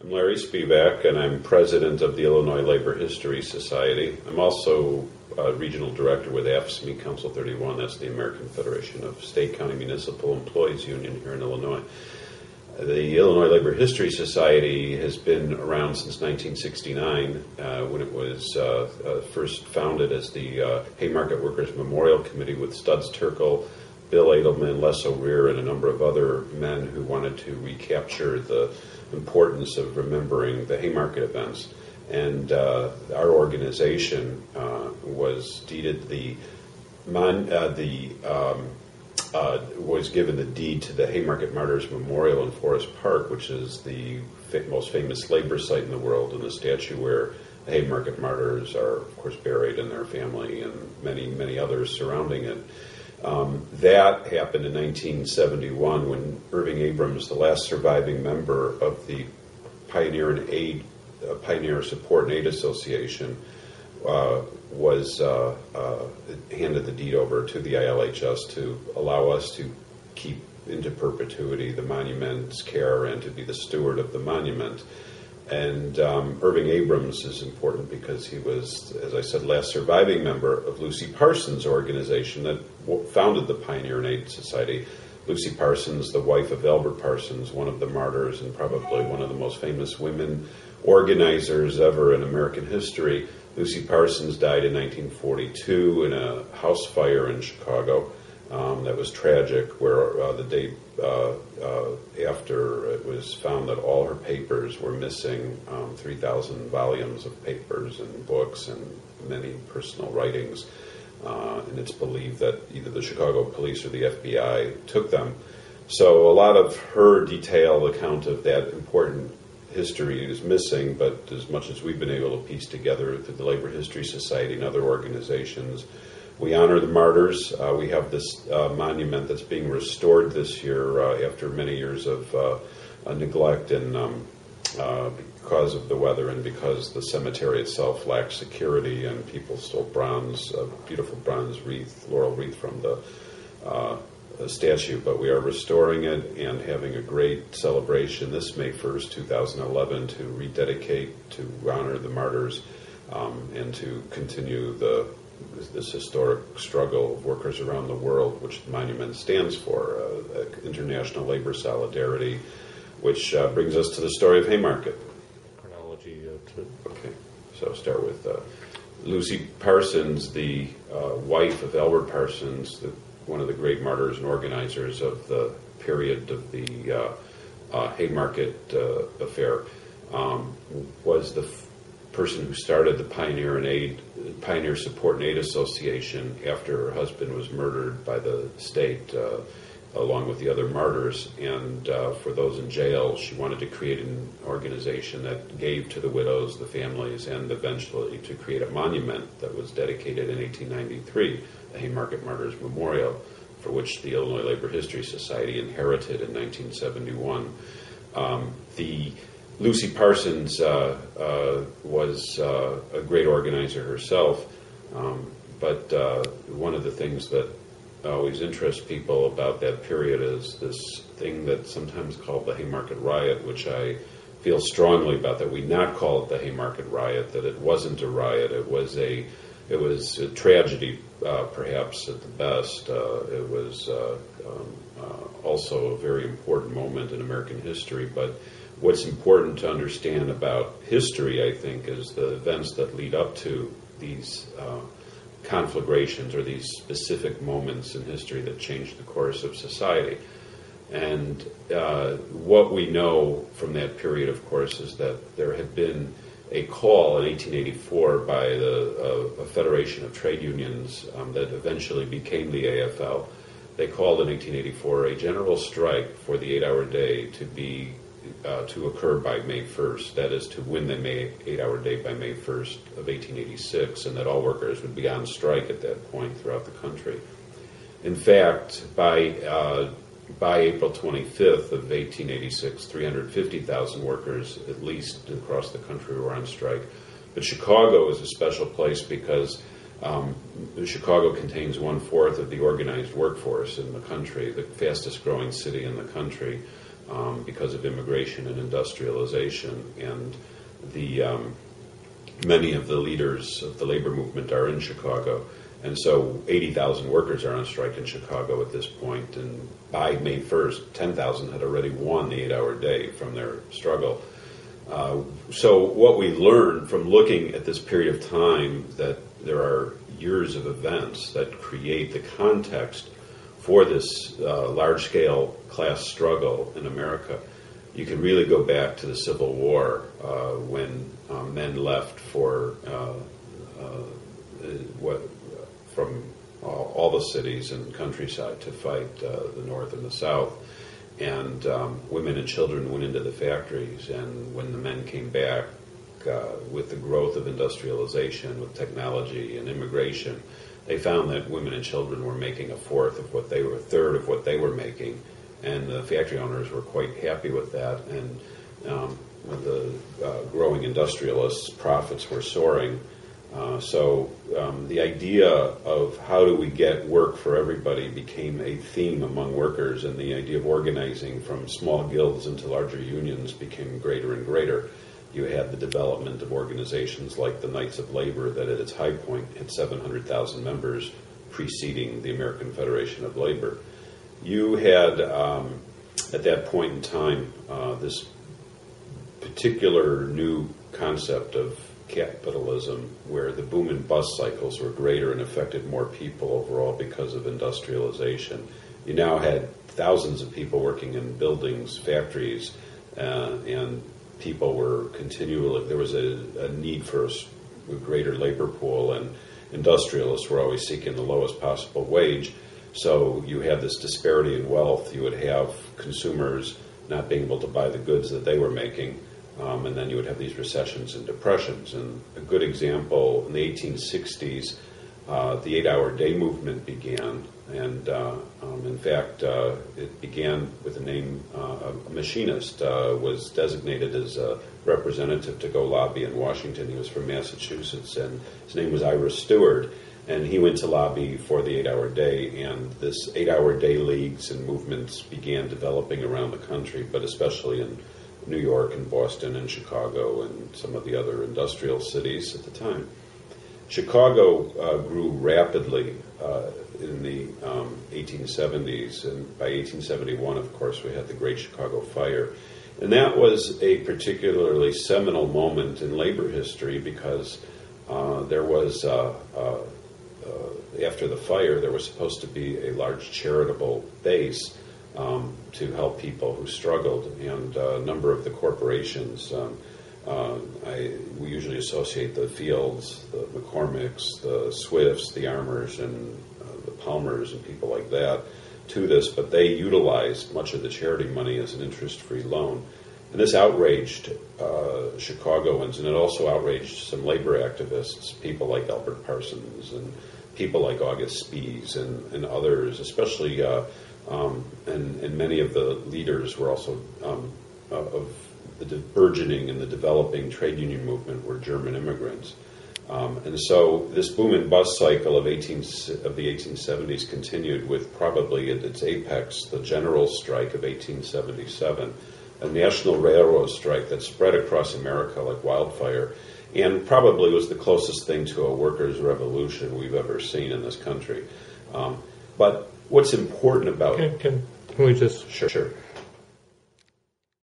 I'm Larry Spivak, and I'm president of the Illinois Labor History Society. I'm also regional director with AFSCME Council 31. That's the American Federation of State, County, Municipal Employees Union here in Illinois. The Illinois Labor History Society has been around since 1969 when it was first founded as the Haymarket Workers Memorial Committee with Studs Terkel, Bill Edelman, Les O'Rear, and a number of other men who wanted to recapture the importance of remembering the Haymarket events. And our organization was deeded was given the deed to the Haymarket Martyrs Memorial in Forest Park, which is the most famous labor site in the world, and the statue where the Haymarket Martyrs are, of course, buried, and their family and many, many others surrounding it. That happened in 1971 when Irving Abrams, the last surviving member of the Pioneer Support and Aid Association, was handed the deed over to the ILHS to allow us to keep into perpetuity the monument's care and to be the steward of the monument. And Irving Abrams is important because he was, as I said, last surviving member of Lucy Parsons' organization that founded the Pioneer and Aid Society. Lucy Parsons, the wife of Albert Parsons, one of the martyrs and probably one of the most famous women organizers ever in American history. Lucy Parsons died in 1942 in a house fire in Chicago. That was tragic, where the day after it was found that all her papers were missing, 3,000 volumes of papers and books and many personal writings. And it's believed that either the Chicago police or the FBI took them. So a lot of her detailed account of that important history is missing, but as much as we've been able to piece together through the Labor History Society and other organizations, we honor the martyrs. We have this monument that's being restored this year after many years of neglect and because of the weather and because the cemetery itself lacks security, and people stole a beautiful bronze wreath, laurel wreath from the statue. But we are restoring it and having a great celebration this May 1st, 2011, to rededicate, to honor the martyrs, and to continue this historic struggle of workers around the world, which the monument stands for, international labor solidarity, which brings us to the story of Haymarket. Chronology. Okay, so start with Lucy Parsons, the wife of Albert Parsons, one of the great martyrs and organizers of the period of the Haymarket affair, was the person who started the Pioneer Support and Aid Association after her husband was murdered by the state, along with the other martyrs. And for those in jail, she wanted to create an organization that gave to the widows, the families, and eventually to create a monument that was dedicated in 1893, the Haymarket Martyrs Memorial, for which the Illinois Labor History Society inherited in 1971. Lucy Parsons was a great organizer herself, but one of the things that always interests people about that period is this thing that's sometimes called the Haymarket Riot, which I feel strongly about, that we not call it the Haymarket Riot, that it wasn't a riot, it was a tragedy, perhaps at the best. It was also a very important moment in American history, but what's important to understand about history, I think, is the events that lead up to these conflagrations or these specific moments in history that changed the course of society. And what we know from that period, of course, is that there had been a call in 1884 by a Federation of Trade Unions that eventually became the AFL. They called in 1884 a general strike for the 8-hour day to occur by May 1st, that is, to win the 8-hour day by May 1st of 1886, and that all workers would be on strike at that point throughout the country. In fact, by April 25th of 1886, 350,000 workers, at least across the country, were on strike. But Chicago is a special place because Chicago contains 1/4 of the organized workforce in the country, the fastest growing city in the country. because of immigration and industrialization. And many of the leaders of the labor movement are in Chicago. And so 80,000 workers are on strike in Chicago at this point. And by May 1st, 10,000 had already won the 8-hour day from their struggle. So what we learned from looking at this period of time, that there are years of events that create the context for this large-scale class struggle in America. You can really go back to the Civil War when men left from all the cities and countryside to fight the North and the South. And women and children went into the factories, and when the men came back, with the growth of industrialization, with technology and immigration, they found that women and children were making a third of what they were making, and the factory owners were quite happy with that. And with the growing industrialists, profits were soaring. So the idea of how do we get work for everybody became a theme among workers, and the idea of organizing from small guilds into larger unions became greater and greater. You had the development of organizations like the Knights of Labor that at its high point had 700,000 members, preceding the American Federation of Labor. You had, at that point in time, this particular new concept of capitalism, where the boom and bust cycles were greater and affected more people overall because of industrialization. You now had thousands of people working in buildings, factories, and people were continually, there was a need for a greater labor pool, and industrialists were always seeking the lowest possible wage. So you had this disparity in wealth. You would have consumers not being able to buy the goods that they were making. And then you would have these recessions and depressions. And a good example, in the 1860s, the 8-hour day movement began. And in fact, it began with the name, a machinist was designated as a representative to go lobby in Washington. He was from Massachusetts, and his name was Ira Stewart. And he went to lobby for the 8-hour day, and this 8-hour day leagues and movements began developing around the country, but especially in New York and Boston and Chicago and some of the other industrial cities at the time. Chicago grew rapidly in the 1870s, and by 1871, of course, we had the Great Chicago Fire. And that was a particularly seminal moment in labor history because there was, after the fire, there was supposed to be a large charitable base to help people who struggled, and a number of the corporations, we usually associate the Fields, the McCormicks, the Swifts, the Armours, and the Palmers and people like that to this, but they utilized much of the charity money as an interest-free loan. And this outraged Chicagoans, and it also outraged some labor activists, people like Albert Parsons and people like August Spies and others, especially, and many of the leaders were also of the burgeoning and the developing trade union movement were German immigrants. And so this boom and bust cycle of the 1870s continued with probably at its apex the general strike of 1877, a national railroad strike that spread across America like wildfire, and probably was the closest thing to a workers' revolution we've ever seen in this country. But what's important about Can we just... Sure.